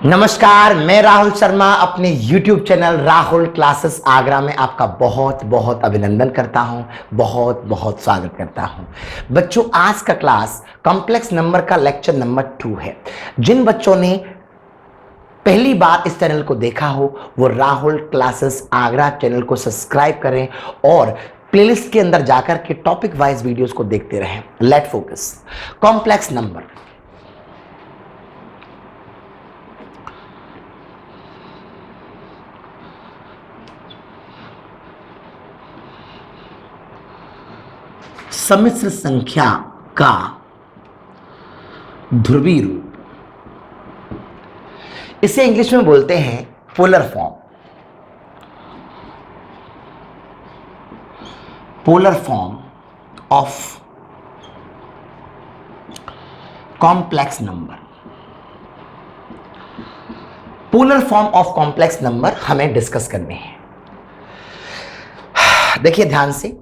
नमस्कार, मैं राहुल शर्मा अपने YouTube channel Rahul classes Agra में आपका बहुत बहुत अभिनंदन करता हूं, बहुत बहुत स्वागत करता हूं। बच्चों, आज का क्लास कॉम्प्लेक्स नंबर का लेक्चर नंबर 2 है। जिन बच्चों ने पहली बार इस चैनल को देखा हो वो राहुल क्लासेस आगरा चैनल को सब्सक्राइब करें और प्लेलिस्ट के अंदर जाकर के टॉपिक वाइज वीडियोस को देखते रहें। Let focus complex number. सम्मिश्र संख्या का ध्रुवीय रूप, इसे इंग्लिश में बोलते हैं polar form. Polar form of complex number. Polar form of complex number हमें डिस्कस करने हैं। देखिए ध्यान से,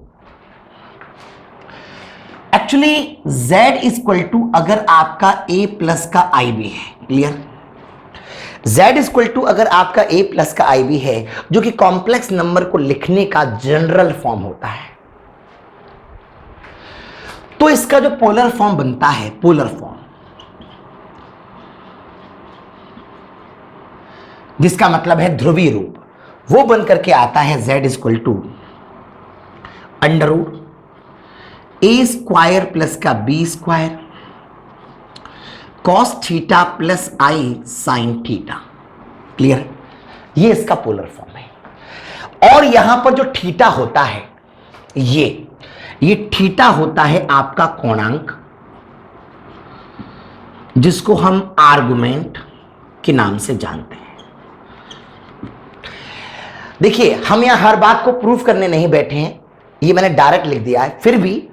एक्चुअली z इक्वल टू अगर आपका a प्लस का IB है, क्लियर? z इक्वल टू अगर आपका a प्लस का IB है, जो कि कॉम्प्लेक्स नंबर को लिखने का जनरल फॉर्म होता है, तो इसका जो पोलर फॉर्म बनता है, पोलर फॉर्म, जिसका मतलब है ध्रुवीय रूप, वो बन करके आता है z equal to under root A square plus का B square cos theta plus i sine theta. Clear? ये इसका पोलर फॉर्म है। और यहां पर जो थीटा होता है, ये थीटा होता है आपका कोणांक, जिसको हम आर्गुमेंट के नाम से जानते हैं। देखिए, हम यहां हर बात को प्रूफ करने नहीं बैठे हैं, ये मैंने डायरेक्ट लिख दिया है। फिर भी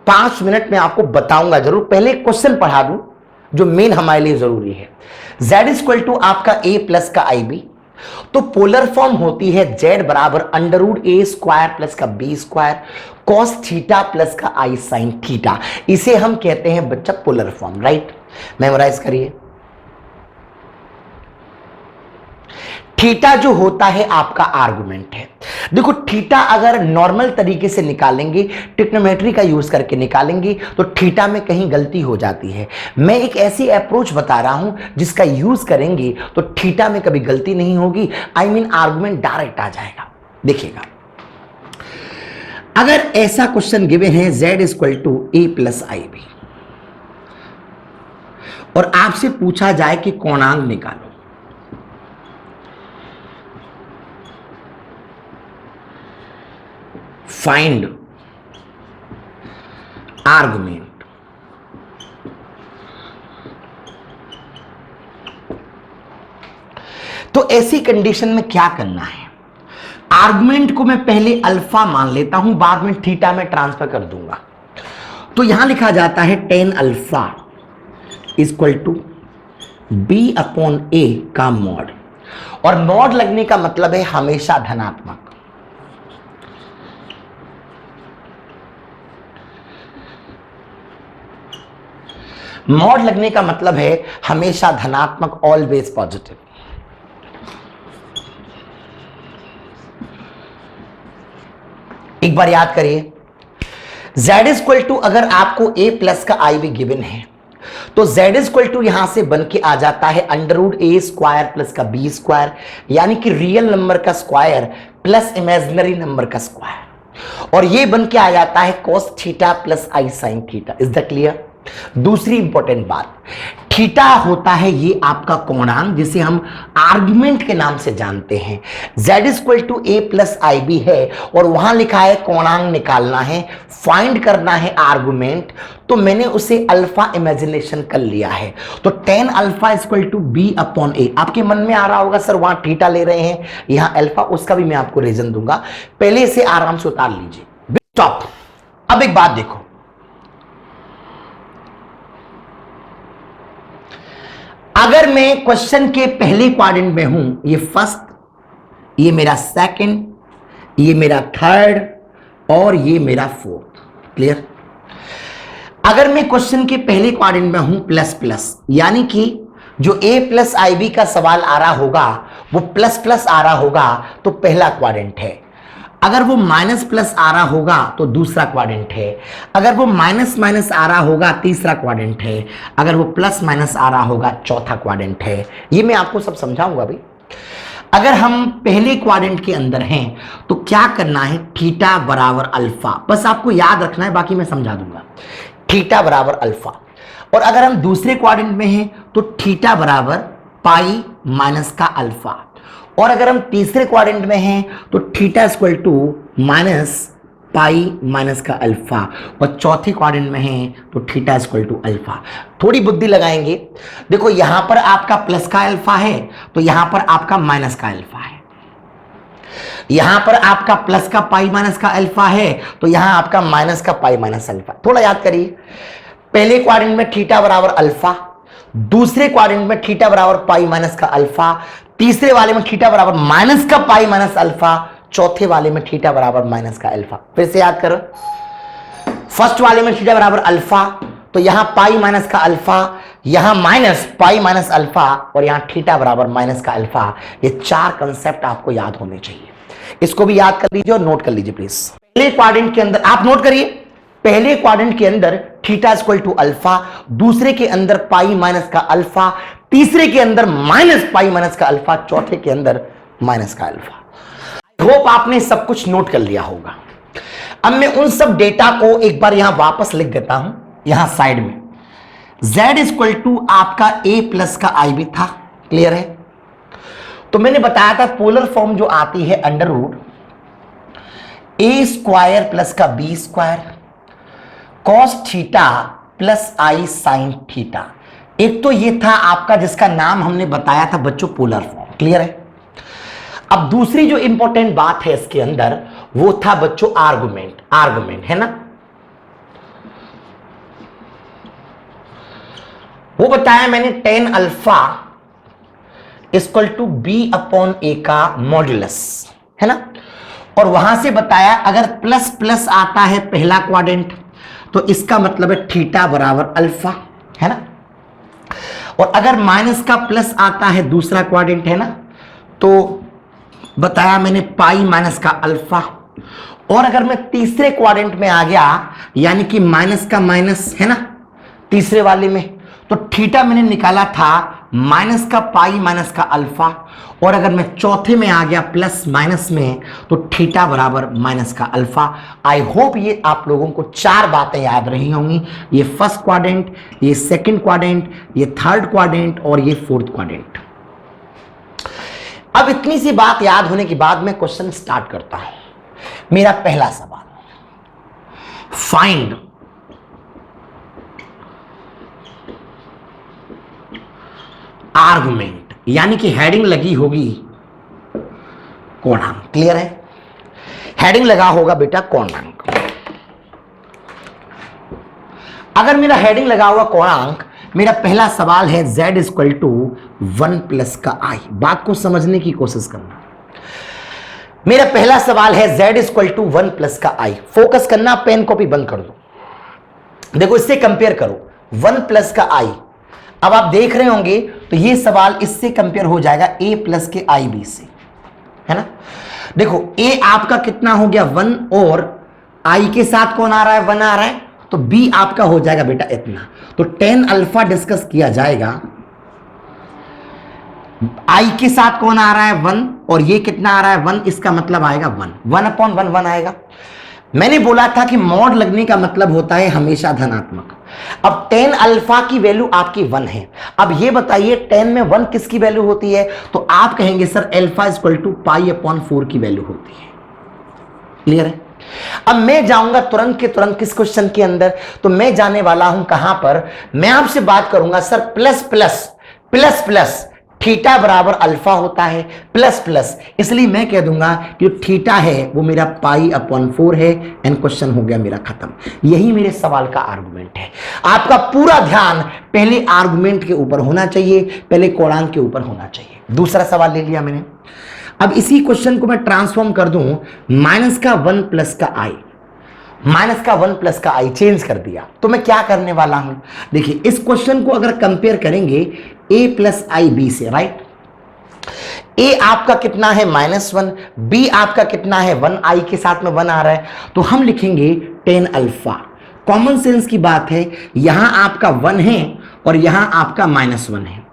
5 मिनट में आपको बताऊंगा जरूर। पहले क्वेश्चन पढ़ा दूं जो मेन हमारे लिए जरूरी है। z इक्वल टू आपका a प्लस का IB, तो पोलर फॉर्म होती है z बराबर अंडर रूट ए स्क्वायर प्लस का B square cos theta plus का आई साइन थीटा। इसे हम कहते हैं बच्चा पोलर फॉर्म। राइट? मेमोराइज करिए। थीटा जो होता है आपका आर्गुमेंट है। देखो, थीटा अगर नॉर्मल तरीके से निकालेंगे, ट्रिग्नोमेट्री का यूज करके निकालेंगे, तो थीटा में कहीं गलती हो जाती है। मैं एक ऐसी अप्रोच बता रहा हूं जिसका यूज करेंगे तो थीटा में कभी गलती नहीं होगी। आई मीन आर्गुमेंट डायरेक्ट आ जाएगा। देखिएगा, अगर ऐसा क्वेश्चन गिवन है z equal to a plus IB और आपसे पूछा जाए कि कोणांक निकालो, फाइंड आर्गुमेंट, तो ऐसी कंडीशन में क्या करना है? आर्गुमेंट को मैं पहले अल्फा मान लेता हूं, बाद में थीटा में ट्रांसफर कर दूंगा। तो यहां लिखा जाता है tan alpha equal to b upon a का मॉड, और मॉड लगने का मतलब है हमेशा धनात्मक। मॉड लगने का मतलब है हमेशा धनात्मक, ऑलवेज पॉजिटिव। एक बार याद करिए, z इक्वल टू अगर आपको a प्लस का IB गिवन है, तो z इक्वल टू यहां से बन के आ जाता है अंडर रूट ए स्क्वायर प्लस का बी स्क्वायर, यानी कि रियल नंबर का स्क्वायर प्लस इमेजिनरी नंबर का स्क्वायर, और ये बन के आ जाता है cos theta plus i sine theta. Is the clear? दूसरी इंपॉर्टेंट बात, थीटा होता है ये आपका कोणांक, जिसे हम आर्गुमेंट के नाम से जानते हैं। z equal to a plus IB है और वहां लिखा है कोणांक निकालना है, फाइंड करना है आर्गुमेंट, तो मैंने उसे अल्फा इमेजिनेशन कर लिया है। तो tan alpha equal to b upon a। आपके मन में आ रहा होगा सर वहां थीटा ले रहे हैं, यहां अल्फा, उसका भी मैं आपको रीजन दूंगा। पहले इसे आराम से उतार लीजिए। स्टॉप। अब एक बात देखो, अगर मैं क्वेश्चन के पहले क्वाड्रेंट में हूं, ये फर्स्ट, ये मेरा सेकंड, ये मेरा थर्ड और ये मेरा फोर्थ। क्लियर? अगर मैं क्वेश्चन के पहले क्वाड्रेंट में हूं प्लस प्लस, यानी कि जो a प्लस आई बी का सवाल आ रहा होगा वो प्लस प्लस आ रहा होगा तो पहला क्वाड्रेंट है, अगर वो माइनस प्लस आ रहा होगा तो दूसरा क्वाड्रेंट है, अगर वो माइनस माइनस आ रहा होगा तीसरा क्वाड्रेंट है, अगर वो प्लस माइनस आ रहा होगा चौथा क्वाड्रेंट है। ये मैं आपको सब समझाऊंगा भाई। अगर हम पहले क्वाड्रेंट के अंदर हैं तो क्या करना है, थीटा बराबर अल्फा, बस आपको याद रखना है, बाकी मैं समझा दूंगा। थीटा बराबर अल्फा। और अगर हम दूसरे क्वाड्रेंट में हैं तो थीटा बराबर पाई माइनस का अल्फा। और अगर हम तीसरे क्वाड्रेंट में हैं तो theta equal to minus pi minus का अल्फा। और चौथे क्वाड्रेंट में हैं तो थीटा इक्वल टू अल्फा। थोड़ी बुद्धि लगाएंगे, देखो यहां पर आपका प्लस का अल्फा है तो यहां पर आपका माइनस का अल्फा है, यहां पर आपका प्लस का पाई माइनस का अल्फा है तो यहां आपका माइनस का पाई माइनस अल्फा। थोड़ा याद करिए, पहले क्वाड्रेंट में थीटा बराबर अल्फा, दूसरे क्वाड्रेंट में थीटा बराबर पाई माइनस का अल्फा, तीसरे वाले में थीटा बराबर माइनस का पाई माइनस अल्फा, चौथे वाले में थीटा बराबर माइनस का अल्फा। फिर से याद करो, फर्स्ट वाले में थीटा बराबर अल्फा तो यहां पाई माइनस का अल्फा, यहां माइनस पाई माइनस अल्फा और यहां थीटा बराबर माइनस का अल्फा। ये चार कंसेप्ट आपको याद होने चाहिए, इसको भी याद कर लीजिए और नोट कर लीजिए प्लीज। पहले क्वाड्रेंट के अंदर आप नोट करिए, पहले क्वाड्रेंट के अंदर थीटा इक्वल टू अल्फा, दूसरे के अंदर पाई माइनस का अल्फा, तीसरे के अंदर माइनस पाई माइनस का अल्फा, चौथे के अंदर माइनस का अल्फा। आई होप आपने सब कुछ नोट कर लिया होगा। अब मैं उन सब डेटा को एक बार यहां वापस लिख देता हूं, यहां साइड में। z इक्वल टू आपका a प्लस का आई भी था, क्लियर है। तो मैंने बताया था पोलर फॉर्म जो आती है under root a square plus का b square cos theta plus i sine theta. एक तो ये था आपका जिसका नाम हमने बताया था बच्चों पोलर फॉर्म, क्लियर है। अब दूसरी जो इंपॉर्टेंट बात है इसके अंदर वो था बच्चों आर्गुमेंट, आर्गुमेंट है ना, वो बताया मैंने tan alpha equal to b upon a का मॉड्यूलस, है ना। और वहां से बताया अगर प्लस प्लस आता है पहला क्वाड्रेंट तो इसका मतलब है थीटा बराबर अल्फा, है ना। और अगर माइनस का प्लस आता है दूसरा क्वाड्रेंट, है ना, तो बताया मैंने पाई माइनस का अल्फा। और अगर मैं तीसरे क्वाड्रेंट में आ गया यानी कि माइनस का माइनस, है ना, तीसरे वाले में, तो थीटा मैंने निकाला था माइनस का पाई माइनस का अल्फा। और अगर मैं चौथे में आ गया प्लस माइनस में तो थीटा बराबर माइनस का अल्फा। आई होप ये आप लोगों को चार बातें याद रही होंगी, ये फर्स्ट क्वाड्रेंट, ये सेकंड क्वाड्रेंट, ये थर्ड क्वाड्रेंट और ये फोर्थ क्वाड्रेंट। अब इतनी सी बात याद होने के बाद मैं क्वेश्चन स्टार्ट करता हूं। मेरा पहला सवाल, फाइंड आर्गुमेंट, यानी कि हेडिंग लगी होगी कोणांक, क्लियर है, हेडिंग लगा होगा बेटा कोणांक। अगर मेरा हेडिंग लगा हुआ कोणांक, मेरा पहला सवाल है z इक्वल टू 1 प्लस का i। बात को समझने की कोशिश करना। मेरा पहला सवाल है z इक्वल टू 1 प्लस का i। फोकस करना, पेन कॉपी बंद कर दो। देखो इससे कंपेयर करो 1 प्लस का i। अब आप देख रहे होंगे तो ये सवाल इससे कंपेयर हो जाएगा a प्लस के आई बी से, है ना। देखो a आपका कितना हो गया 1 और i के साथ कौन आ रहा है 1 आ रहा है, तो b आपका हो जाएगा बेटा इतना। तो टेन अल्फा डिस्कस किया जाएगा, i के साथ कौन आ रहा है 1 और ये कितना आ रहा है 1, इसका मतलब आएगा 1 अपॉन 1 1 आएगा। मैंने बोला था कि मॉड लगने का मतलब होता है हमेशा धनात्मक। अब टेन अल्फा की वैल्यू आपकी 1 है। अब ये बताइए 10 में 1 किसकी वैल्यू होती है, तो आप कहेंगे sir alpha equal to pi upon 4 की वैल्यू होती है, क्लियर है। अब मैं जाऊंगा तुरंत के तुरंत किस क्वेश्चन के अंदर, तो मैं जाने वाला हूं कहां पर, मैं आपसे बात करूंगा sir plus plus plus plus theta बराबर अल्फा होता है, प्लस प्लस, इसलिए मैं कह दूंगा कि जो थीटा है वो मेरा पाई अपॉन 4 है एंड क्वेश्चन हो गया मेरा खत्म। यही मेरे सवाल का आर्गुमेंट है। आपका पूरा ध्यान पहले आर्गुमेंट के ऊपर होना चाहिए, पहले कोणांक के ऊपर होना चाहिए। दूसरा सवाल ले लिया मैंने। अब इसी क्वेश्चन को मैं ट्रांसफॉर्म कर दूं माइनस का 1 प्लस का i। माइनस का 1 प्लस का आई चेंज कर दिया। तो मैं क्या करने वाला हूं, देखिए इस क्वेश्चन को अगर कंपेयर करेंगे a प्लस आई बी से, राइट, a आपका कितना है -1, b आपका कितना है 1, i के साथ में 1 आ रहा है, तो हम लिखेंगे 10 अल्फा। कॉमन सेंस की बात है, यहां आपका 1 है और यहां आपका -1 है।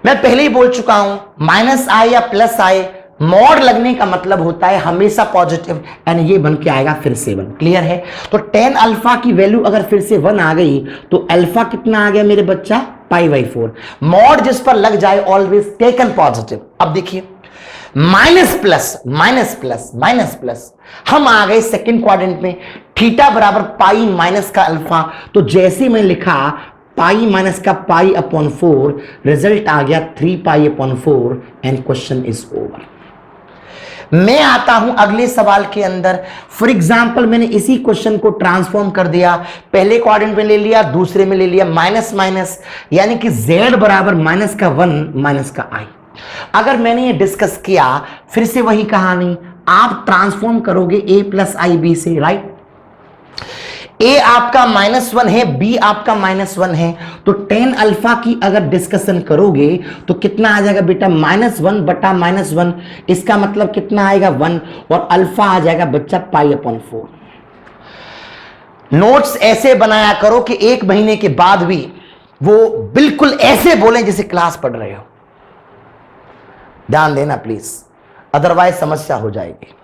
मैं पहले ही बोल चुका हूं माइनस आई या प्लस आई मॉड लगने का मतलब होता है हमेशा पॉजिटिव, एंड ये बन के आएगा फिर से 1। क्लियर है? तो 10 अल्फा की वैल्यू अगर फिर से 1 आ गई तो अल्फा कितना आ गया मेरे बच्चा, π/4। मॉड जिस पर लग जाए ऑलवेज टेकन पॉजिटिव। अब देखिए minus plus minus plus minus plus, हम आ गए सेकेंड क्वाड्रेंट में, थीटा बराबर पाई माइनस का अल्फा। तो जैसे मैं लिखा पाई माइनस का π/4, रिजल्ट आ गया 3π/4 एंड क्वेश्चन इज ओवर। मैं आता हूं अगले सवाल के अंदर। फॉर एग्जाम्पल मैंने इसी क्वेश्चन को ट्रांसफॉर्म कर दिया, पहले क्वाड्रेंट में ले लिया, दूसरे में ले लिया माइनस माइनस, यानी कि z बराबर माइनस का 1 माइनस का i। अगर मैंने ये डिस्कस किया, फिर से वही कहानी, आप ट्रांसफॉर्म करोगे a प्लस आई बी से, राइट। a आपका -1 है, b आपका -1 है, तो 10 अल्फा की अगर डिस्कशन करोगे तो कितना आ जाएगा बेटा, -1 बटा -1, इसका मतलब कितना आएगा 1, और अल्फा आ जाएगा बच्चा π/4। नोट्स ऐसे बनाया करो कि 1 महीने के बाद भी वो बिल्कुल ऐसे बोलें जैसे क्लास पढ़ रहे हो। ध्यान देना प्लीज, अदरवाइज समस्या हो जाएगी।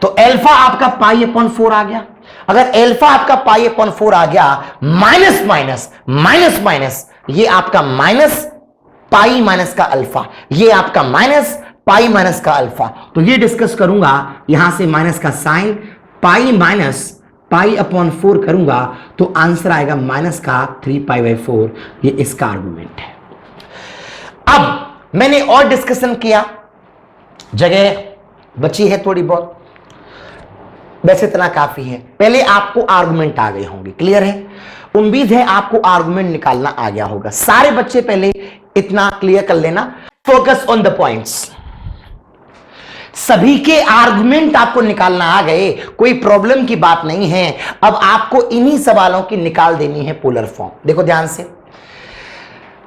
तो अल्फा आपका π/4 आ गया। अगर अल्फा आपका π/4 आ गया, माइनस माइनस माइनस माइनस, ये आपका माइनस पाई माइनस का अल्फा, ये आपका माइनस पाई माइनस का अल्फा। तो ये डिस्कस करूंगा, यहां से माइनस का साइन, पाई माइनस π/4 करूंगा तो आंसर आएगा माइनस का 3π/4। ये इसका आर्गुमेंट है। अब मैंने और डिस्कशन किया, जगह बची है थोड़ी बहुत, वैसे इतना काफी है। पहले आपको आर्गुमेंट आ गए होंगे, क्लियर है? उम्मीद है आपको आर्गुमेंट निकालना आ गया होगा। सारे बच्चे पहले इतना क्लियर कर लेना, फोकस ऑन द पॉइंट्स। सभी के आर्गुमेंट आपको निकालना आ गए, कोई प्रॉब्लम की बात नहीं है। अब आपको इन्हीं सवालों की निकाल देनी है पोलर फॉर्म। देखो ध्यान से,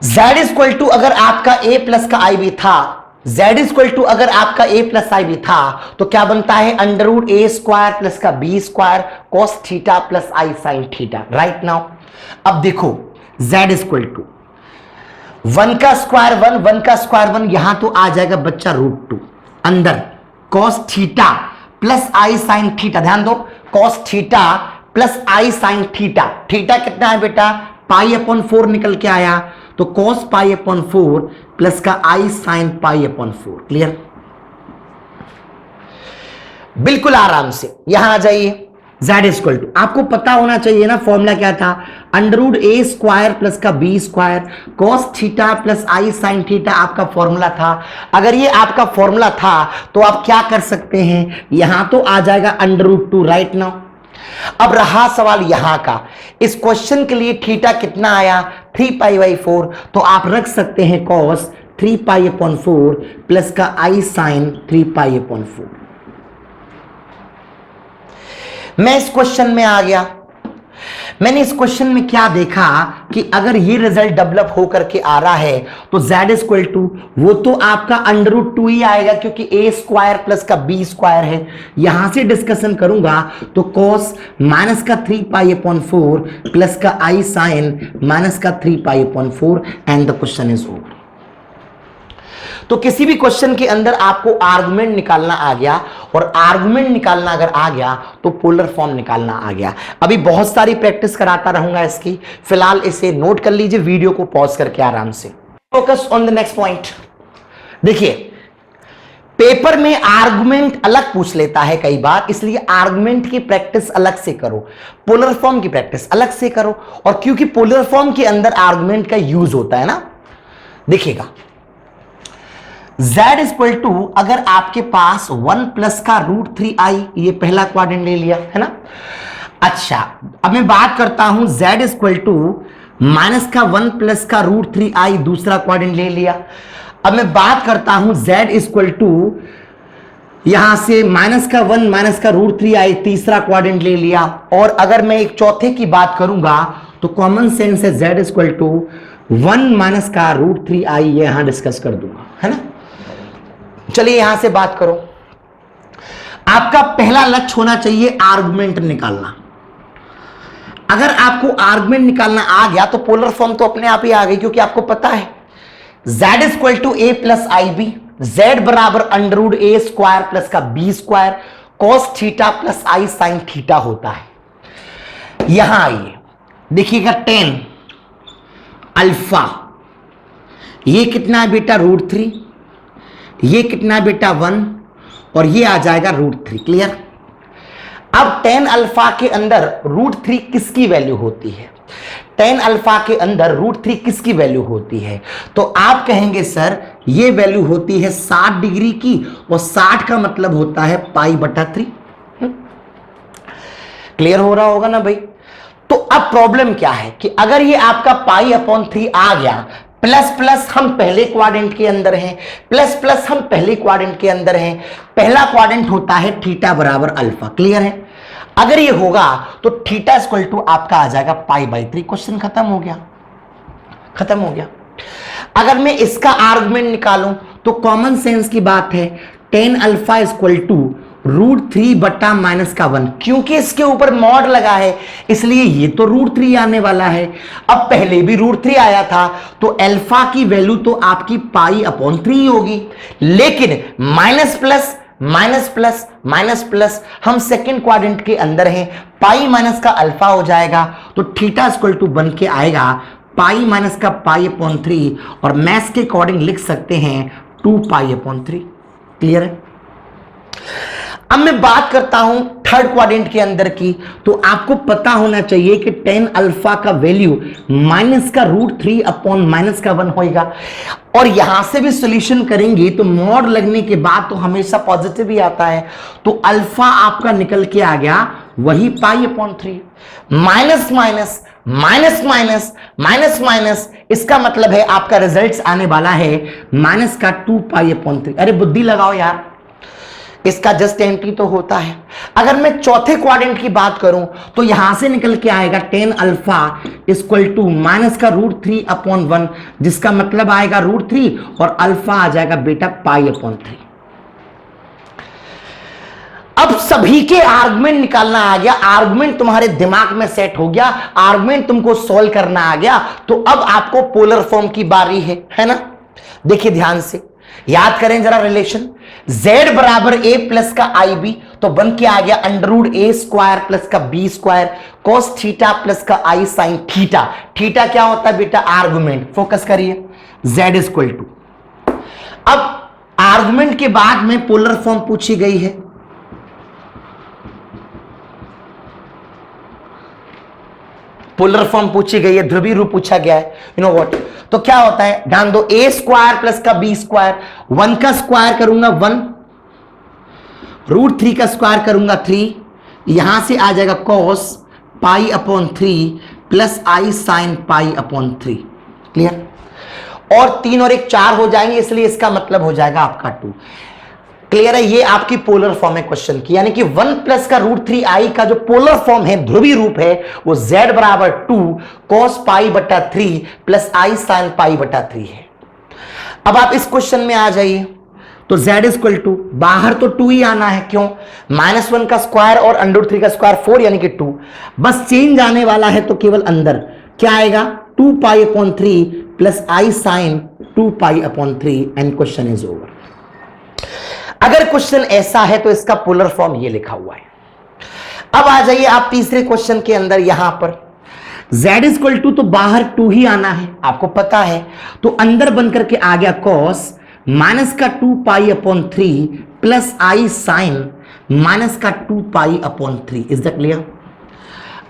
z इक्वल टू अगर आपका a प्लस का आई भी था, z इक्वल टू अगर आपका a प्लस आई भी था, तो क्या बनता है √a² प्लस का b² cos theta plus i sin theta. Right now अब देखो z इक्वल टू 1 का स्क्वायर 1, 1 का स्क्वायर 1, यहां तो आ जाएगा बच्चा √2, अंदर cos theta plus i sin theta. ध्यान दो, cos theta plus i sin theta. Theta कितना है बेटा, π/4 निकल के आया, तो cos π/4 प्लस का i sin π/4। क्लियर? बिल्कुल आराम से यहां आ जाइए। z इक्वल टू आपको पता होना चाहिए ना, फॉर्मूला क्या था, √a² प्लस का b² cos theta plus i sin theta आपका फॉर्मूला था। अगर ये आपका फॉर्मूला था तो आप क्या कर सकते हैं, यहां तो आ जाएगा √2। राइट नाउ अब रहा सवाल यहां का, इस क्वेश्चन के लिए थीटा कितना आया, 3π/4, तो आप रख सकते हैं cos 3π/4 प्लस का i sin 3π/4। मैं इस क्वेश्चन में आ गया। मैंने इस क्वेश्चन में क्या देखा कि अगर ये रिजल्ट डेवलप होकर के आ रहा है तो z इक्वल टू वो तो आपका √2 ही आएगा, क्योंकि a² प्लस का b² है। यहां से डिस्कशन करूंगा तो cos माइनस का 3π/4 प्लस का i sin माइनस का 3π/4 and the question is over. तो किसी भी क्वेश्चन के अंदर आपको आर्गुमेंट निकालना आ गया, और आर्गुमेंट निकालना अगर आ गया तो पोलर फॉर्म निकालना आ गया। अभी बहुत सारी प्रैक्टिस कराता रहूंगा इसकी, फिलहाल इसे नोट कर लीजिए, वीडियो को पॉज करके आराम से। Focus on the next point. देखिए पेपर में आर्गुमेंट अलग पूछ लेता है कई बार, इसलिए आर्गुमेंट की प्रैक्टिस अलग से करो, पोलर फॉर्म की प्रैक्टिस अलग से करो। और क्योंकि पोलर फॉर्म के अंदर आर्गुमेंट का यूज होता है ना, देखिएगा z इक्वल टू अगर आपके पास 1 प्लस का √3i, ये पहला क्वाड्रेंट ले लिया है ना। अच्छा अब मैं बात करता हूं z इक्वल टू माइनस का 1 प्लस का √3i, दूसरा क्वाड्रेंट ले लिया। अब मैं बात करता हूं z इक्वल टू यहां से माइनस का 1 माइनस का √3 आई, तीसरा क्वाड्रेंट ले लिया। और अगर मैं एक चौथे की बात करूंगा तो कॉमन सेंस है z इक्वल टू 1 माइनस का √3 आई, ये यहां डिस्कस कर दूंगा, है ना। चलिए यहां से बात करो। आपका पहला लक्ष्य होना चाहिए आर्गुमेंट निकालना। अगर आपको आर्गुमेंट निकालना आ गया तो पोलर फॉर्म तो अपने आप ही आ गई, क्योंकि आपको पता है z equal to a plus I B, z बराबर √a स्क्वायर प्लस का b square cos theta plus i sine theta होता है। यहां आइए देखिएगा, tan अल्फा, ये कितना है बेटा √3, ये कितना है बेटा 1, और ये आ जाएगा √3। क्लियर। अब tan अल्फा के अंदर √3 किसकी वैल्यू होती है? tan अल्फा के अंदर √3 किसकी वैल्यू होती है? तो आप कहेंगे सर ये वैल्यू होती है 60 डिग्री की, और 60 का मतलब होता है π/3। क्लियर हो रहा होगा ना भाई। तो अब प्रॉब्लम क्या है कि अगर ये आपका π/3 आ गया, प्लस प्लस हम पहले क्वाड्रेंट के अंदर हैं, प्लस प्लस हम पहले क्वाड्रेंट के अंदर हैं, पहला क्वाड्रेंट होता है थीटा बराबर अल्फा। क्लियर है। अगर ये होगा तो थीटा इक्वल टू आपका आ जाएगा π/3। क्वेश्चन खत्म हो गया, खत्म हो गया। अगर मैं इसका आर्गुमेंट निकालूं तो कॉमन सेंस की बात है, tan अल्फा इक्वल टू √3 बटा माइनस का 1, क्योंकि इसके ऊपर मॉड लगा है इसलिए ये तो √3 आने वाला है। अब पहले भी √3 आया था तो अल्फा की वैल्यू तो आपकी π/3 होगी, लेकिन minus plus minus plus minus plus, हम सेकेंड क्वाड्रेंट के अंदर हैं, पाई माइनस का अल्फा हो जाएगा, तो थीटा इक्वल टू बन के आएगा पाई माइनस का π/3, और मैथ्स के अकॉर्डिंग लिख सकते हैं 2π/3। क्लियर है। अब मैं बात करता हूं थर्ड क्वाड्रेंट के अंदर की, तो आपको पता होना चाहिए कि tan अल्फा का वैल्यू माइनस का √3 अपॉन माइनस का 1 होएगा, और यहां से भी सॉल्यूशन करेंगे तो मॉड लगने के बाद तो हमेशा पॉजिटिव ही आता है, तो अल्फा आपका निकल के आ गया वही π/3। Minus minus minus minus minus minus, इसका मतलब है आपका रिजल्ट आने वाला है माइनस का 2π/3। अरे बुद्धि लगाओ यार, इसका जस्ट एंट्री तो होता है। अगर मैं चौथे क्वाड्रेंट की बात करूं तो यहां से निकल के आएगा tan alpha equal to minus का √3 अपॉन 1, जिसका मतलब आएगा √3 और अल्फा आ जाएगा बेटा π/3। अब सभी के आर्गुमेंट निकालना आ गया, आर्गुमेंट तुम्हारे दिमाग में सेट हो गया, आर्गुमेंट तुमको सॉल्व करना आ गया, तो अब आपको पोलर फॉर्म की बारी है ना। देखिए ध्यान से याद करें जरा रिलेशन, z बराबर a प्लस का आई बी, तो बन के आ गया √a स्क्वायर प्लस का b square cos theta plus का i साइन थीटा। थीटा क्या होता है बेटा? आर्गुमेंट। फोकस करिए, z इक्वल टू, अब आर्गुमेंट के बाद में पोलर फॉर्म पूछी गई है, पोलर फॉर्म पूछी गई है, ध्रुवीय रूप पूछा गया है। यू नो व्हाट, तो क्या होता है, ध्यान दो, a स्क्वायर प्लस का b स्क्वायर, 1 का स्क्वायर करूंगा 1, √3 का स्क्वायर करूंगा 3, यहां से आ जाएगा cos π/3 plus i sine π/3। Clear. और 3 और 1 4 हो जाएंगे, इसलिए इसका मतलब हो जाएगा आपका 2। क्लियर है। ये आपकी पोलर फॉर्म है क्वेश्चन की, यानी कि 1 प्लस का √3i का जो पोलर फॉर्म है, ध्रुवीय रूप है, वो z बराबर 2 cos π/3 प्लस i साइन π/3 है। अब आप इस क्वेश्चन में आ जाइए, तो z इक्वल टू, बाहर तो 2 ही आना है, क्यों? -1 का स्क्वायर और √3 का स्क्वायर 4 यानी कि 2, बस चेंज आने वाला है तो केवल अंदर क्या आएगा 2π/3 plus i sine 2π/3 and question is over. अगर क्वेश्चन ऐसा है तो इसका पोलर फॉर्म ये लिखा हुआ है। अब आ जाइए आप तीसरे क्वेश्चन के अंदर, यहां पर z इक्वल टू, तो बाहर 2 ही आना है, आपको पता है, तो अंदर बनकर के आ गया cos माइनस का 2π/3 प्लस i साइन माइनस का 2π/3। Is that clear?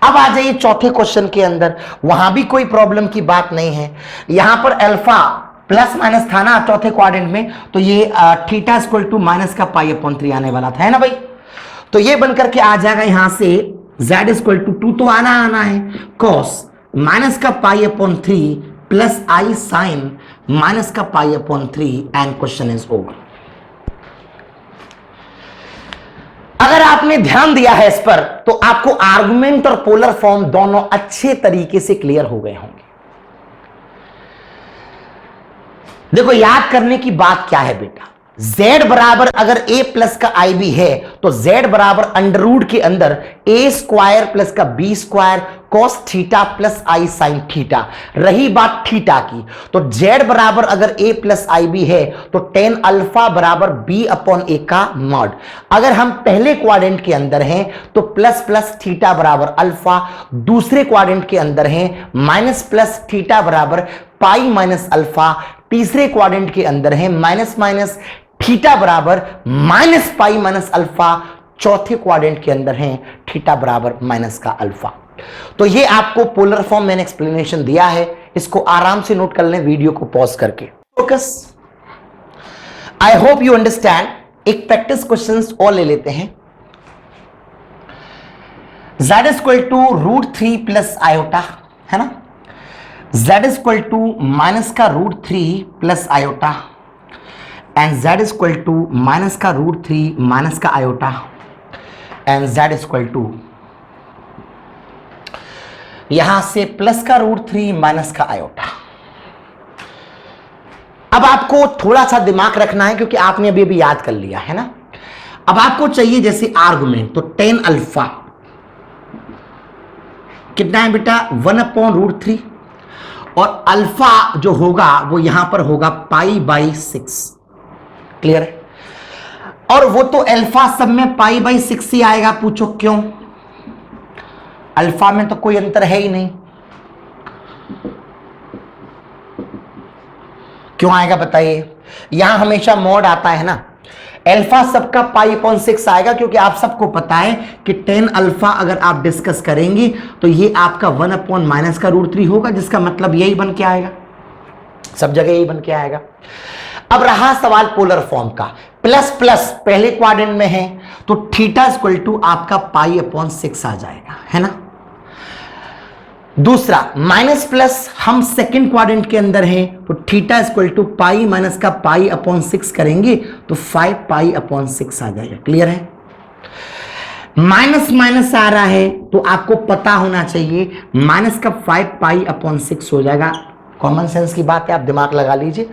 अब आ जाइए चौथे क्वेश्चन के अंदर, वहां भी कोई प्रॉब्लम की बात नहीं है। यहां पर अल्फा प्लस माइनस था ना चौथे क्वाड्रेंट में, तो ये थीटा इक्वल टू माइनस का π/3 आने वाला था, है ना भाई। तो ये बनकर के आ जाएगा यहां से z इक्वल टू 2 तो आना है, cos माइनस का π/3 प्लस i साइन माइनस का π/3 एंड क्वेश्चन इज ओवर। अगर आपने ध्यान दिया है इस पर तो आपको आर्गुमेंट और पोलर फॉर्म दोनों अच्छे तरीके से क्लियर हो गए होंगे। देखो याद करने की बात क्या है बेटा, z बराबर अगर a प्लस का आई बी है तो z बराबर अंडर रूट के अंदर a स्क्वायर प्लस का b square cos theta plus i sine theta. रही बात थीटा की तो z बराबर अगर a प्लस आई बी है तो टेन अल्फा बराबर b अपॉन a का मॉड। अगर हम पहले क्वाड्रेंट के अंदर हैं तो प्लस प्लस थीटा बराबर अल्फा, दूसरे क्वाड्रेंट के अंदर हैं माइनस प्लस थीटा बराबर पाई माइनस अल्फा, तीसरे क्वाड्रेंट के अंदर है माइनस माइनस थीटा बराबर माइनस पाई माइनस अल्फा, चौथे क्वाड्रेंट के अंदर है थीटा बराबर माइनस का अल्फा। तो ये आपको पोलर फॉर्म मैंने एक्सप्लेनेशन दिया है, इसको आराम से नोट कर लें वीडियो को पॉज करके। Focus, I hope you understand. एक प्रैक्टिस क्वेश्चंस और ले लेते हैं। z equal to √3 plus iota है ना, z इक्वल टू माइनस का √3 plus iota and z equal to minus का √3 माइनस का iota and z equal to यहां से प्लस का √3 माइनस का आयोटा। अब आपको थोड़ा सा दिमाग रखना है क्योंकि आपने अभी अभी याद कर लिया है ना। अब आपको चाहिए जैसे आर्गुमेंट, तो टेन अल्फा कितना है बेटा 1/√3 और अल्फा जो होगा वो यहां पर होगा π/6। क्लियर है? और वो तो अल्फा सब में π/6 ही आएगा। पूछो क्यों? अल्फा में तो कोई अंतर है ही नहीं। क्यों आएगा बताइए? यहां हमेशा मॉड आता है ना, अल्फा सबका π/6 आएगा क्योंकि आप सबको पता है कि टेन अल्फा अगर आप डिस्कस करेंगे तो ये आपका 1/-√3 होगा, जिसका मतलब यही बन के आएगा, सब जगह यही बन के आएगा। अब रहा सवाल पोलर फॉर्म का, प्लस प्लस पहले क्वाड्रेंट में है तो थीटा इक्वल टू आपका π/6 आ जाएगा, है ना। दूसरा माइनस प्लस हम सेकंड क्वाड्रेंट के अंदर हैं तो theta equal to pi minus का π/6 करेंगे तो 5π/6 आ जाएगा। क्लियर है? माइनस माइनस आ रहा है तो आपको पता होना चाहिए माइनस का 5π/6 हो जाएगा। कॉमन सेंस की बात है, आप दिमाग लगा लीजिए।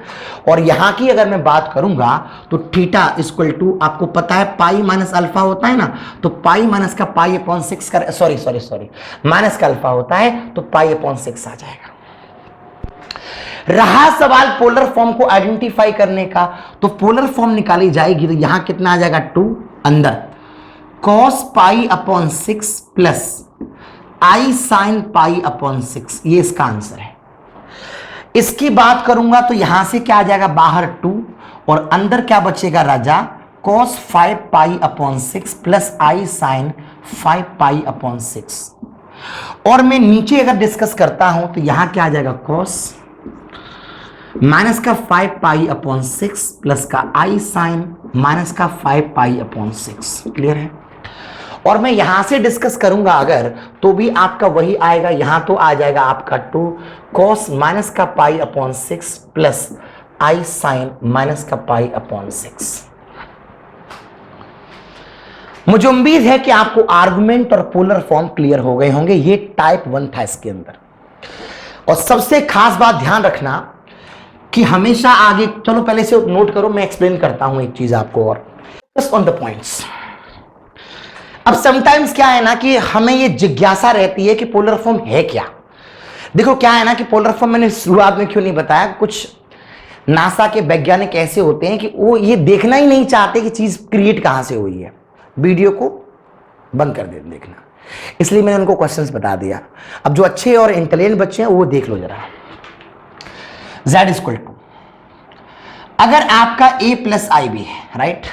और यहां की अगर मैं बात करूंगा तो थीटा इक्वल टू आपको पता है पाई माइनस अल्फा होता है ना, तो पाई माइनस का π/6 कर सॉरी माइनस का अल्फा होता है तो π/6 आ जाएगा। रहा सवाल पोलर फॉर्म को आइडेंटिफाई करने का, तो पोलर फॉर्म निकाली जाएगी तो यहां कितना आ जाएगा 2 अंदर cos π/6 प्लस आई साइन π/6, ये इसका आंसर है। इसकी बात करूंगा तो यहां से क्या आ जाएगा बाहर 2 और अंदर क्या बचेगा राजा cos 5π/6 प्लस आई साइन 5π/6। और मैं नीचे अगर डिस्कस करता हूं तो यहां क्या आ जाएगा cos माइनस का 5π/6 प्लस का आई साइन माइनस का 5π/6। क्लियर है? और मैं यहां से डिस्कस करूंगा अगर तो भी आपका वही आएगा, यहां तो आ जाएगा आपका 2 cos माइनस का π/6 प्लस आई साइन माइनस का π/6। मुझे उम्मीद है कि आपको आर्गुमेंट और पोलर फॉर्म क्लियर हो गए होंगे। ये टाइप 1 था इसके अंदर। और सबसे खास बात ध्यान रखना कि हमेशा आगे, चलो पहले से नोट करो, मैं एक्सप्लेन करता हूं एक चीज आपको और जस्ट ऑन द पॉइंट्स। अब समटाइम्स क्या है ना कि हमें ये जिज्ञासा रहती है कि पोलर फॉर्म है क्या। देखो क्या है ना कि पोलर फॉर्म मैंने शुरुआत में क्यों नहीं बताया, कुछ नासा के वैज्ञानिक ऐसे होते हैं कि वो ये देखना ही नहीं चाहते कि चीज क्रिएट कहां से हुई है, वीडियो को बंद कर दे देखना, इसलिए मैंने उनको क्वेश्चंस बता दिया। अब जो अच्छे और इंटेलिजेंट बच्चे हैं वो देख लो जरा। z इक्वल टू अगर आपका a प्लस आई बी है, राइट,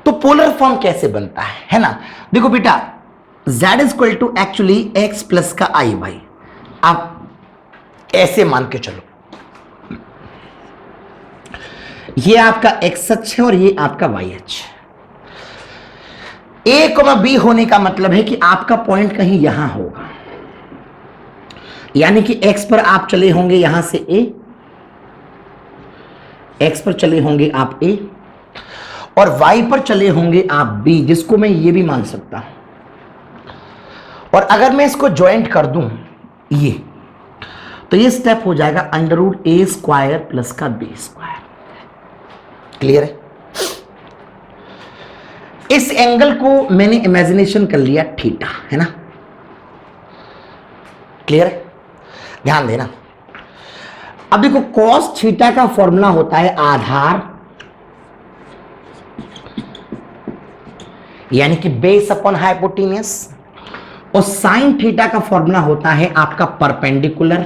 तो पोलर फॉर्म कैसे बनता है ना। देखो बेटा z equal to actually x plus का आई बाई, आप ऐसे मान के चलो, ये आपका x अक्ष है और ये आपका y अक्ष। a, b होने का मतलब है कि आपका पॉइंट कहीं यहां होगा, यानी कि x पर आप चले होंगे यहां से a, x पर चले होंगे आप a, और y पर चले होंगे आप b, जिसको मैं ये भी मान सकता हूं। और अगर मैं इसको ज्वाइंट कर दूं ये, तो ये स्टेप हो जाएगा √a² प्लस का b²। क्लियर है? इस एंगल को मैंने इमेजिनेशन कर लिया थीटा, है ना? क्लियर है? ध्यान देना। अब देखो cos थीटा का फॉर्मूला होता है आधार यानी कि बेस अपॉन हाइपोटेन्यूस, और साइन थीटा का फॉर्मूला होता है आपका परपेंडिकुलर।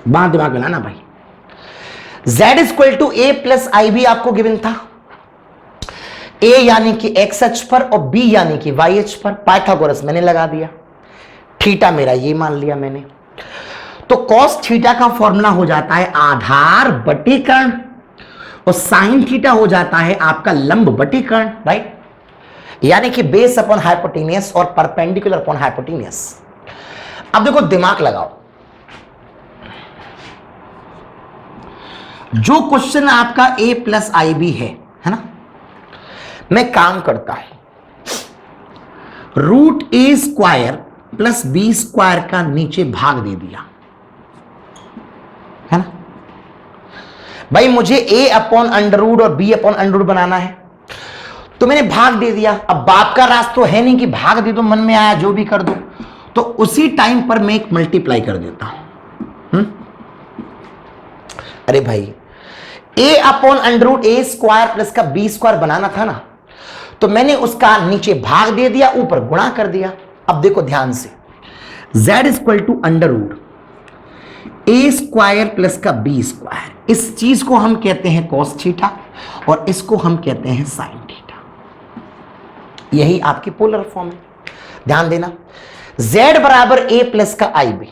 बात दिमाग में लाना भाई। z = a plus I b आपको गिवन था, a यानी कि x अक्ष पर और b यानी कि y अक्ष पर। पाइथागोरस मैंने लगा दिया, थीटा मेरा ये मान लिया मैंने। तो cos थीटा का फॉर्मूला हो जाता है आधार बटे कर्ण, और साइन थीटा हो जाता है आपका लंब बटे कर्ण, राइट? यानी कि बेस अपॉन हाइपोटेन्यूस और परपेंडिकुलर अपॉन हाइपोटेन्यूस। अब देखो दिमाग लगाओ, जो क्वेश्चन आपका a प्लस आई बी है ना, मैं काम करता हूं √a² प्लस b² का नीचे भाग दे दिया, है ना भाई? मुझे a अपॉन √ और b अपॉन √ बनाना है, तो मैंने भाग दे दिया। अब बाप का राज तो है नहीं कि भाग दे दो, मन में आया जो भी कर दो, तो उसी टाइम पर मैं एक मल्टीप्लाई कर देता हूं। अरे भाई a अपॉन √a² प्लस का b² बनाना था ना, तो मैंने उसका नीचे भाग दे दिया, ऊपर गुणा कर दिया। अब देखो ध्यान से, z = √a² प्लस का b², इस चीज को हम कहते हैं cos थीटा और इसको हम कहते हैं sin थीटा। यही आपकी पोलर फॉर्म है। ध्यान देना, z बराबर a प्लस का आई बी,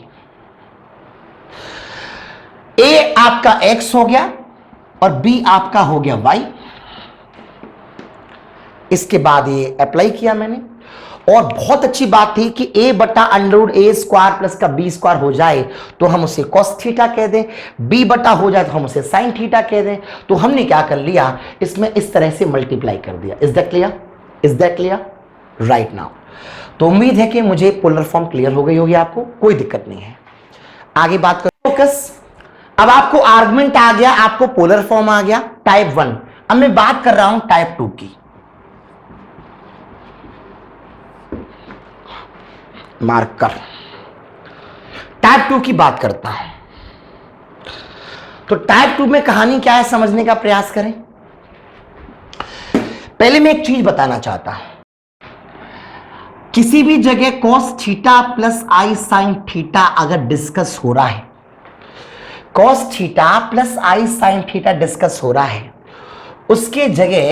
a आपका x हो गया और b आपका हो गया y। इसके बाद ये अप्लाई किया मैंने, और बहुत अच्छी बात थी कि a बटा √a² प्लस का b² हो जाए तो हम उसे cos थीटा कह दें, b बटा हो जाए तो हम उसे sin थीटा कह दें। तो हमने क्या कर लिया, इसमें इस तरह से मल्टीप्लाई कर दिया। Is that clear? Is that clear? Right now तो उम्मीद है कि मुझे पोलर फॉर्म क्लियर हो गई होगी, आपको कोई दिक्कत नहीं है। आगे बात करो फोकस। अब आपको आर्गुमेंट आ गया, आपको पोलर फॉर्म आ गया टाइप 1। अब मैं बात कर रहा हूं टाइप 2 की। मार्क कर, टाइप 2 की बात करता हूं। तो टाइप 2 में कहानी क्या है समझने का प्रयास करें। पहले मैं एक चीज बताना चाहता हूं, किसी भी जगह cos theta plus i sine theta अगर डिस्कस हो रहा है, cos theta plus i sine theta discuss हो रहा है, उसके जगह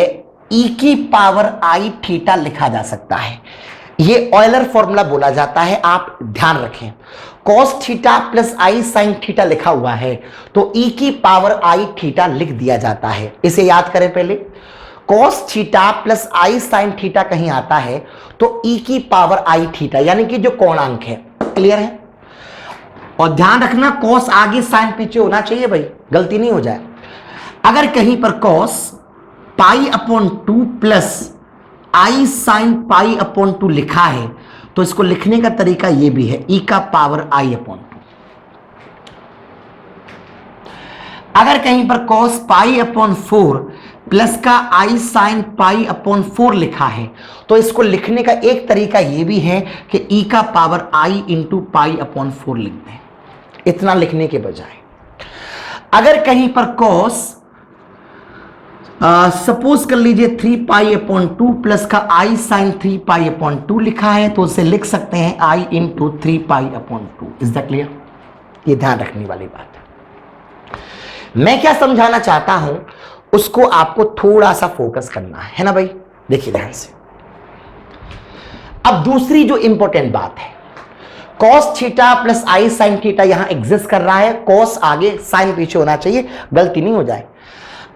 e की पावर आई थीटा लिखा जा सकता है। ये ऑयलर फॉर्मूला बोला जाता है, आप ध्यान रखें। cos theta plus i sine theta लिखा हुआ है तो e की पावर आई थीटा लिख दिया जाता है। इसे याद करें पहले, cos theta plus i sine theta कहीं आता है तो e की पावर आई थीटा यानी कि जो कोणांक है। क्लियर है? और ध्यान रखना cos आगे साइन पीछे होना चाहिए भाई, गलती नहीं हो जाए। अगर कहीं पर cos π/2 प्लस आई साइन π/2 लिखा है तो इसको लिखने का तरीका ये भी है, e का पावर i/2। अगर कहीं पर cos π/4 प्लस का आई साइन π/4 लिखा है तो इसको लिखने का एक तरीका ये भी है कि e का पावर i इंटू π/4 लिख दें, इतना लिखने के बजाय। अगर कहीं पर cos सपोज कर लीजिए 3π/2 प्लस का आई साइन 3π/2 लिखा है तो उसे लिख सकते हैं i into 3π/2। Is that clear? ये ध्यान रखने वाली बात है। मैं क्या समझाना चाहता हूं उसको आपको थोड़ा सा फोकस करना है ना भाई। देखिए ध्यान से, अब दूसरी जो इंपॉर्टेंट बात है, cos theta plus i sine theta यहां एग्जिस्ट कर रहा है, cos आगे साइन पीछे होना चाहिए, गलती नहीं हो जाए।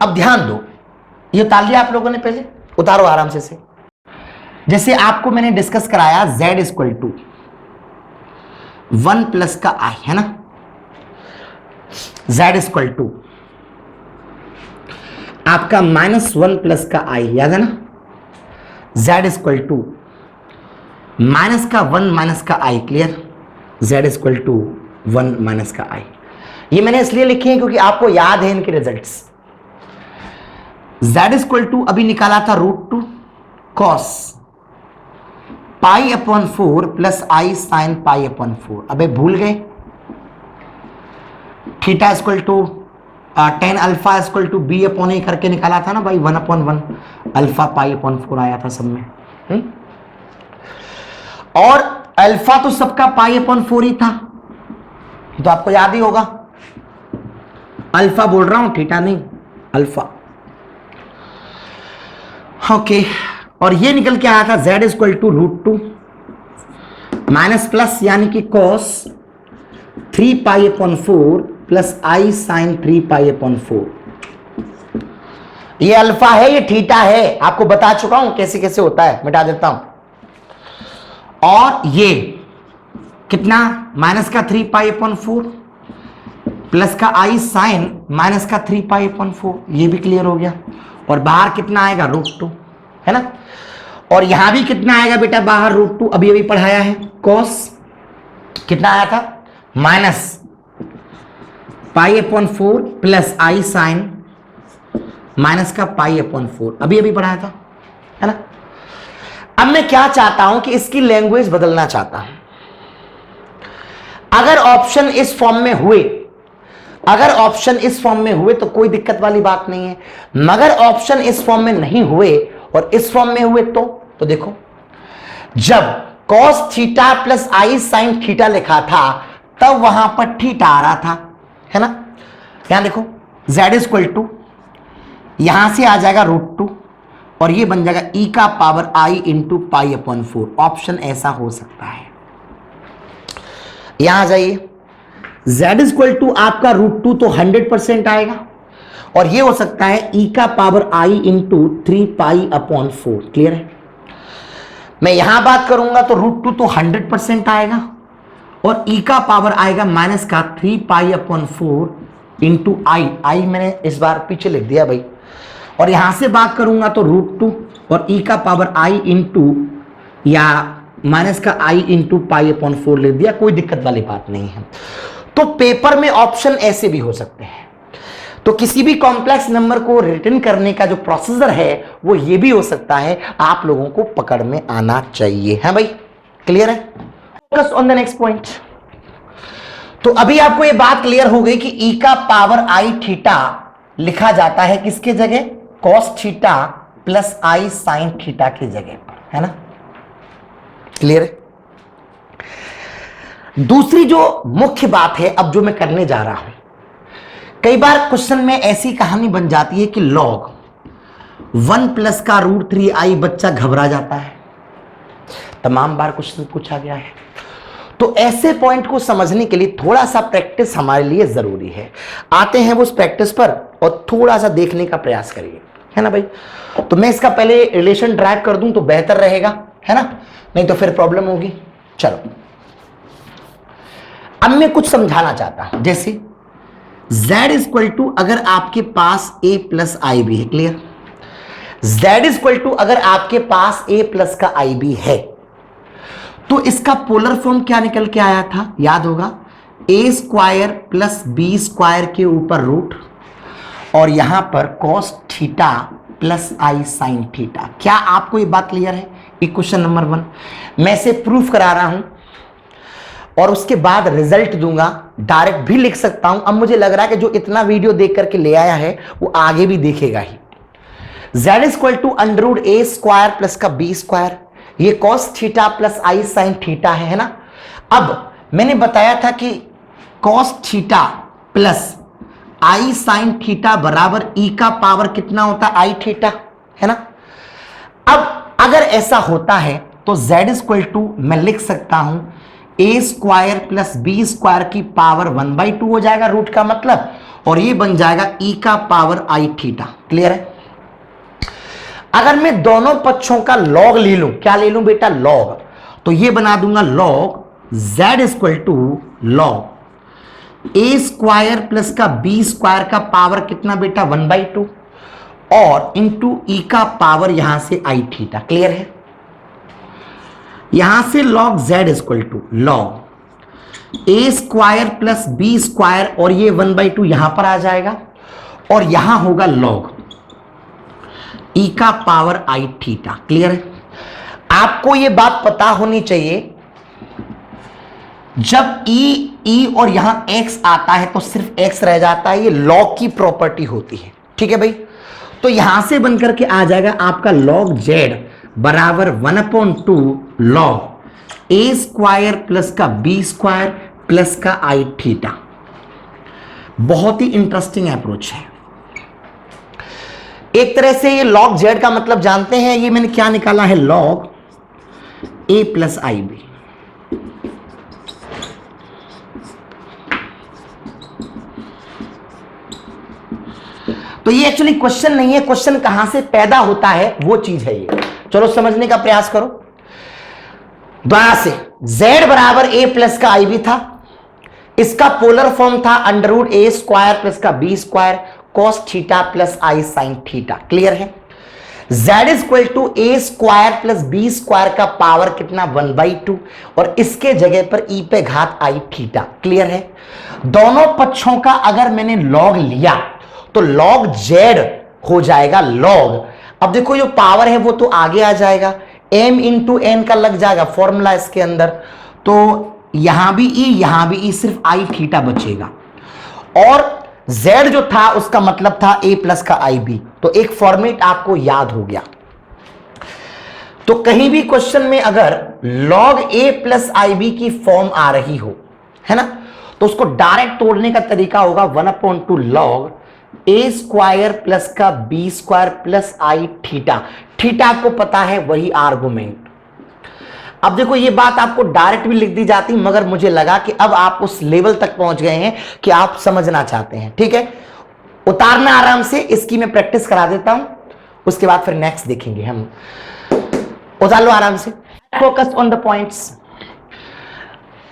अब ध्यान दो, ये उतार लिया आप लोगों ने, पहले उतारो आराम से। जैसे आपको मैंने डिस्कस कराया z = 1 प्लस का i, है ना। z = आपका -1 प्लस का आई, याद है ना, z इक्वल टू माइनस का 1 माइनस का i, clear, z equal to 1 minus का आई। ये मैंने इसलिए लिखे हैं क्योंकि आपको याद है इनके रिजल्ट्स। z इक्वल टू अभी निकाला था √2 cos pi upon 4 plus i sine pi upon 4। अबे भूल गए, theta equal to tan alpha equal to b upon a करके निकाला था ना भाई, 1/1 अल्फा पाई अपॉन 4 आया था सब में। और अल्फा तो सबका पाई अपॉन 4 ही था, तो आपको याद ही होगा। अल्फा बोल रहा हूं, थीटा नहीं, अल्फा। ओके, और ये निकल के आया था z equal to √2 minus plus यानी कि cos 3 pi upon 4 plus i sine 3 pi upon 4। ये अल्फा है, ये थीटा है, आपको बता चुका हूं कैसे कैसे होता है, मिटा देता हूं। और ये कितना, माइनस का 3 पाई अपॉन 4 प्लस का आई साइन माइनस का 3 पाई अपॉन 4, ये भी क्लियर हो गया। और बाहर कितना आएगा, √2, है ना। और यहां भी कितना आएगा बेटा बाहर, √2, अभी अभी पढ़ाया है। cos कितना आया था, minus pi upon 4 plus i sign minus का पाई अपॉन 4, अभी अभी पढ़ाया था, है ना। अब मैं क्या चाहता हूं कि इसकी लैंग्वेज बदलना चाहता हूं। अगर ऑप्शन इस फॉर्म में हुए, अगर ऑप्शन इस फॉर्म में हुए तो कोई दिक्कत वाली बात नहीं है, मगर ऑप्शन इस फॉर्म में नहीं हुए और इस फॉर्म में हुए तो देखो, जब cos theta plus i sine theta लिखा था तब वहां पर थीटा आ रहा था, है ना। यहां देखो z इक्वल टू यहां से आ जाएगा √2 और ये बन जाएगा e का power i into pi upon 4। Option ऐसा हो सकता है, यहां जाइए, z इक्वल टू आपका √2 तो 100% आएगा और ये हो सकता है e का power i into 3 pi upon 4, clear है। मैं यहां बात करूंगा तो √2 तो 100% आएगा और e का पावर आएगा माइनस का 3 पाई अपॉन 4 इंटू आई मैंने इस बार पीछे लिख दिया भाई। और यहां से बात करूंगा तो √2 और e का पावर i इंटू या माइनस का i इंटू पाई अपॉन 4 लिख दिया, कोई दिक्कत वाली बात नहीं है। तो पेपर में ऑप्शन ऐसे भी हो सकते हैं। तो किसी भी कॉम्प्लेक्स नंबर को रिटर्न करने का जो प्रोसीजर है वो ये भी हो सकता है, आप लोगों को पकड़ में आना चाहिए, है भाई, क्लियर है। Focus on the next point. तो अभी आपको ये बात क्लियर हो गई कि e का पावर i थीटा लिखा जाता है किसके जगह, cos theta plus i sine theta की जगह पर, है ना, क्लियर है। दूसरी जो मुख्य बात है अब जो मैं करने जा रहा हूं, कई बार क्वेश्चन में ऐसी कहानी बन जाती है कि log 1 प्लस का √3i बच्चा घबरा जाता है, तमाम बार क्वेश्चन पूछा गया है। तो ऐसे पॉइंट को समझने के लिए थोड़ा सा प्रैक्टिस हमारे लिए जरूरी है। आते हैं वो उस प्रैक्टिस पर और थोड़ा सा देखने का प्रयास करिए, है ना भाई। तो मैं इसका पहले रिलेशन ड्राइव कर दूं तो बेहतर रहेगा, है ना, नहीं तो फिर प्रॉब्लम होगी। चलो अब मैं कुछ समझाना चाहता हूं, जैसे z इक्वल टू अगर आपके पास a प्लस आई बी है, क्लियर, z इक्वल टू अगर आपके पास a प्लस का आई बी है तो इसका पोलर फॉर्म क्या निकल के आया था, याद होगा, a square plus b square के ऊपर रूट और यहां पर cos theta plus i sine theta. क्या आपको ये बात क्लियर है? इक्वेशन नंबर 1 मैं इसे प्रूफ करा रहा हूं और उसके बाद रिजल्ट दूंगा, डायरेक्ट भी लिख सकता हूं। अब मुझे लग रहा है कि जो इतना वीडियो देख करके ले आया है वो आगे भी देखेगा ही। z equal to under root a square plus का b स्क्वायर, ये cos theta plus i sine theta है ना। अब मैंने बताया था कि cos theta plus i sine theta बराबर e का पावर कितना होता है, आई थीटा, है ना। अब अगर ऐसा होता है तो z इक्वल टू मैं लिख सकता हूं a square plus b square की पावर 1/2 हो जाएगा, रूट का मतलब, और ये बन जाएगा e का पावर आई थीटा, क्लियर है। अगर मैं दोनों पक्षों का लॉग ले लूं, क्या ले लूं बेटा, लॉग, तो ये बना दूंगा log z equal to log a square plus का b स्क्वायर का पावर कितना बेटा, 1/2, और इंटू ई का पावर यहां से आई थीटा। क्लियर है? यहां से log z equal to log a square plus b square, और ये 1/2 यहां पर आ जाएगा, और यहां होगा log ई का पावर आई थीटा। क्लियर है? आपको ये बात पता होनी चाहिए, जब ई और यहां x आता है तो सिर्फ x रह जाता है, ये log की प्रॉपर्टी होती है। ठीक है भाई? तो यहां से बनकर के आ जाएगा आपका log z बराबर 1/2 log ए स्क्वायर प्लस का बी स्क्वायर प्लस का आई थीटा। बहुत ही इंटरेस्टिंग अप्रोच है। एक तरह से ये log z का मतलब जानते हैं, ये मैंने क्या निकाला है, log a plus I b. तो ये एक्चुअली क्वेश्चन नहीं है, क्वेश्चन कहां से पैदा होता है वो चीज है ये। चलो समझने का प्रयास करो। दोबारा से z बराबर a प्लस का आई बी था, इसका पोलर फॉर्म था अंडररूट ए स्क्वायर प्लस का B square cos theta plus i sine theta. Clear है? z equal to a square plus b square का पावर कितना 1/2, और इसके जगह पर e पे घात आई थीटा। क्लियर है? दोनों पक्षों का अगर मैंने log लिया तो log z हो जाएगा log, अब देखो जो पावर है वो तो आगे आ जाएगा, m इंटू एन का लग जाएगा फॉर्मूला इसके अंदर, तो यहां भी e यहां भी e, सिर्फ आई थीटा बचेगा, और z जो था उसका मतलब था a प्लस का आई बी। तो एक फॉर्मेट आपको याद हो गया। तो कहीं भी क्वेश्चन में अगर log a plus I b की फॉर्म आ रही हो, है ना, तो उसको डायरेक्ट तोड़ने का तरीका होगा 1/2 log ए स्क्वायर प्लस का बी स्क्वायर प्लस आई थीटा। थीटा आपको पता है वही आर्गुमेंट। अब देखो ये बात आपको डायरेक्ट भी लिख दी जाती, मगर मुझे लगा कि अब आप उस लेवल तक पहुंच गए हैं कि आप समझना चाहते हैं। ठीक है, उतारना आराम से, इसकी मैं प्रैक्टिस करा देता हूं, उसके बाद फिर नेक्स्ट देखेंगे हम। उतार लो आराम से, फोकस ऑन द पॉइंट्स।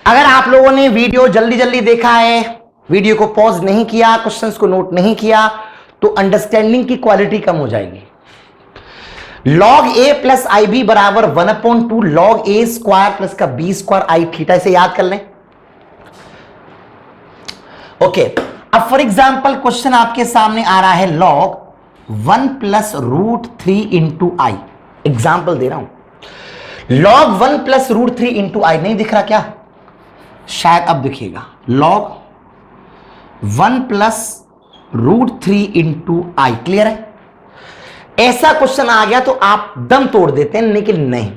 अगर आप लोगों ने वीडियो जल्दी जल्दी देखा है, वीडियो को पॉज नहीं किया, क्वेश्चंस को नोट नहीं किया, तो अंडरस्टैंडिंग की क्वालिटी कम हो जाएगी। log a plus I b बराबर 1/2 log ए स्क्वायर प्लस का बी स्क्वायर आई थीटा, इसे याद कर लें। ओके, अब फॉर एग्जाम्पल क्वेश्चन आपके सामने आ रहा है log 1 प्लस रूट 3 इंटू आई। एग्जाम्पल दे रहा हूं, log 1 प्लस रूट 3 इंटू आई। नहीं दिख रहा क्या? शायद अब दिखेगा। log 1 प्लस रूट 3 इंटू आई। क्लियर है? ऐसा क्वेश्चन आ गया तो आप दम तोड़ देते हैं, लेकिन नहीं।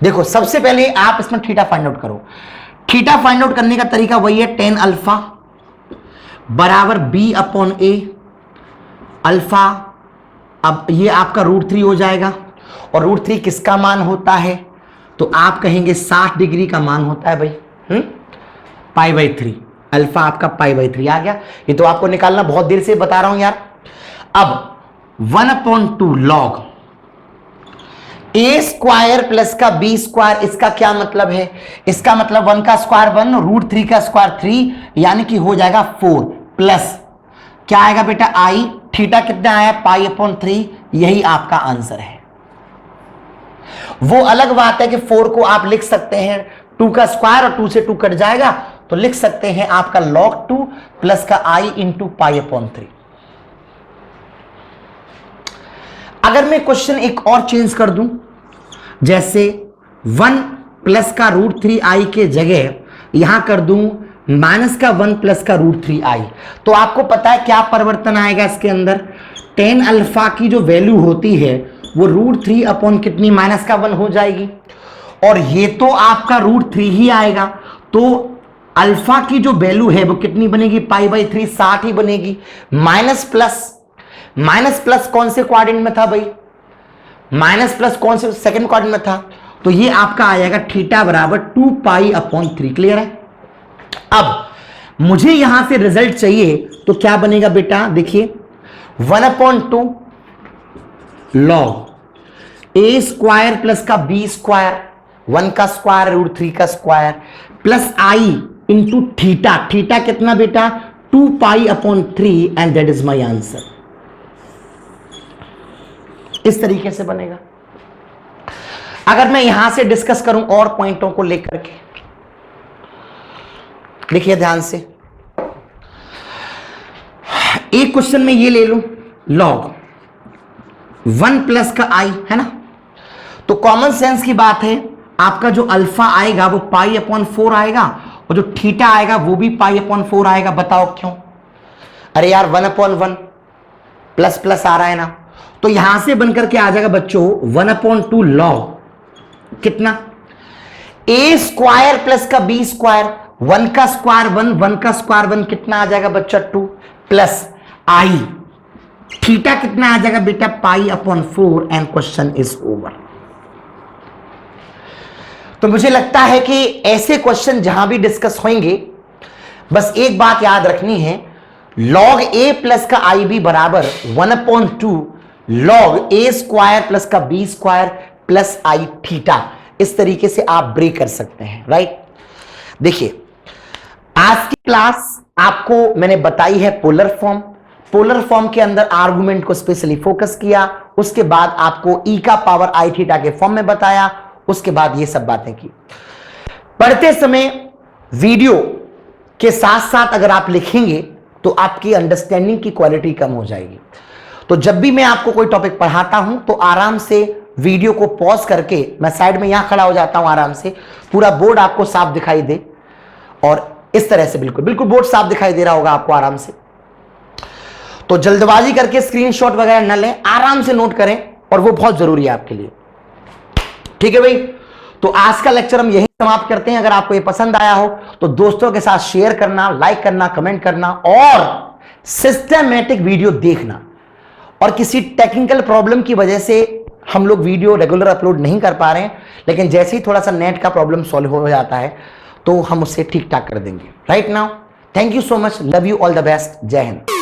देखो सबसे पहले आप इसमें थीटा फाइंड आउट करो। थीटा फाइंड आउट करने का तरीका वही है, tan अल्फा बराबर b/a अल्फा। अब ये आपका रूट 3 हो जाएगा, और रूट 3 किसका मान होता है? तो आप कहेंगे 60 डिग्री का मान होता है भाई। π/3 अल्फा आपका π/3 आ गया। ये तो आपको निकालना बहुत देर से बता रहा हूं यार। अब 1/2 log ए स्क्वायर प्लस का बी स्क्वायर, इसका क्या मतलब है? इसका मतलब 1 का स्क्वायर 1, रूट 3 का स्क्वायर 3, यानी कि हो जाएगा 4 प्लस क्या आएगा बेटा आई। थीटा कितना आया? π/3। यही आपका आंसर है। वो अलग बात है कि 4 को आप लिख सकते हैं 2 का स्क्वायर, और 2 से 2 कट जाएगा, तो लिख सकते हैं आपका log 2 प्लस का आई इंटू π/3। अगर मैं क्वेश्चन एक और चेंज कर दूं, जैसे 1 प्लस का रूट 3 आई के जगह यहां कर दूं माइनस का 1 प्लस का रूट 3 आई, तो आपको पता है क्या परिवर्तन आएगा इसके अंदर? tan अल्फा की जो वैल्यू होती है वो रूट 3 अपॉन कितनी माइनस का 1 हो जाएगी, और ये तो आपका रूट 3 ही आएगा, तो अल्फा की जो वैल्यू है वो कितनी बनेगी? π/3 60 ही बनेगी। माइनस प्लस कौन से क्वाड्रेंट में था भाई? माइनस प्लस कौन से सेकंड क्वाड्रेंट में था? तो ये आपका आ जाएगा थीटा बराबर 2π/3। क्लियर है? अब मुझे यहां से रिजल्ट चाहिए, तो क्या बनेगा बेटा? देखिए 1/2 log ए स्क्वायर प्लस का बी स्क्वायर, 1 का स्क्वायर रूट 3 का square, plus i into theta. Theta कितना बेटा? 2π/3, and that is my answer. इस तरीके से बनेगा। अगर मैं यहां से डिस्कस करूं और पॉइंटों को लेकर के, देखिए ध्यान से, एक क्वेश्चन में ये ले लूं, लॉग 1 प्लस का आई है ना, तो कॉमन सेंस की बात है, आपका जो अल्फा आएगा वो पाई अपॉन 4 आएगा और जो थीटा आएगा वो भी पाई अपॉन 4 आएगा। बताओ क्यों? अरे यार 1 अपॉन 1 प्लस प्लस आ रहा है ना, तो यहां से बनकर के आ जाएगा बच्चों 1 अपॉन 2 लॉग कितना, ए स्क्वायर प्लस का बी स्क्वायर, 1 का स्क्वायर 1, 1 का स्क्वायर 1, कितना आ जाएगा बच्चा 2 प्लस आई, थीटा कितना आ जाएगा बेटा पाई upon 4 and question is over. तो मुझे लगता है कि ऐसे क्वेश्चन जहां भी डिस्कस होंगे, बस एक बात याद रखनी है, लॉग ए प्लस का आई बी बराबर 1/2 लॉग ए स्क्वायर प्लस का बी स्क्वायर प्लस आई थीटा। इस तरीके से आप ब्रेक कर सकते हैं, राइट। देखिए आज की क्लास आपको मैंने बताई है पोलर फॉर्म, पोलर फॉर्म के अंदर आर्गुमेंट को स्पेशली फोकस किया, उसके बाद आपको ई का पावर आई थीटा के फॉर्म में बताया, उसके बाद ये सब बातें की। पढ़ते समय वीडियो के साथ साथ अगर आप लिखेंगे तो आपकी अंडरस्टैंडिंग की क्वालिटी कम हो जाएगी। तो जब भी मैं आपको कोई टॉपिक पढ़ाता हूं तो आराम से वीडियो को पॉज करके, मैं साइड में यहां खड़ा हो जाता हूं, आराम से पूरा बोर्ड आपको साफ दिखाई दे, और इस तरह से बिल्कुल बिल्कुल बोर्ड साफ दिखाई दे रहा होगा आपको आराम से। तो जल्दबाजी करके स्क्रीनशॉट वगैरह न लें, आराम से नोट करें, और वो बहुत जरूरी है आपके लिए। ठीक है भाई, तो आज का लेक्चर हम यही समाप्त करते हैं। अगर आपको ये पसंद आया हो तो दोस्तों के साथ शेयर करना, लाइक करना, कमेंट करना, और सिस्टमैटिक वीडियो देखना। और किसी टेक्निकल प्रॉब्लम की वजह से हम लोग वीडियो रेगुलर अपलोड नहीं कर पा रहे हैं, लेकिन जैसे ही थोड़ा सा नेट का प्रॉब्लम सॉल्व हो जाता है तो हम उससे ठीक ठाक कर देंगे। Right now, thank you so much, love you, all the best, जय हिंद।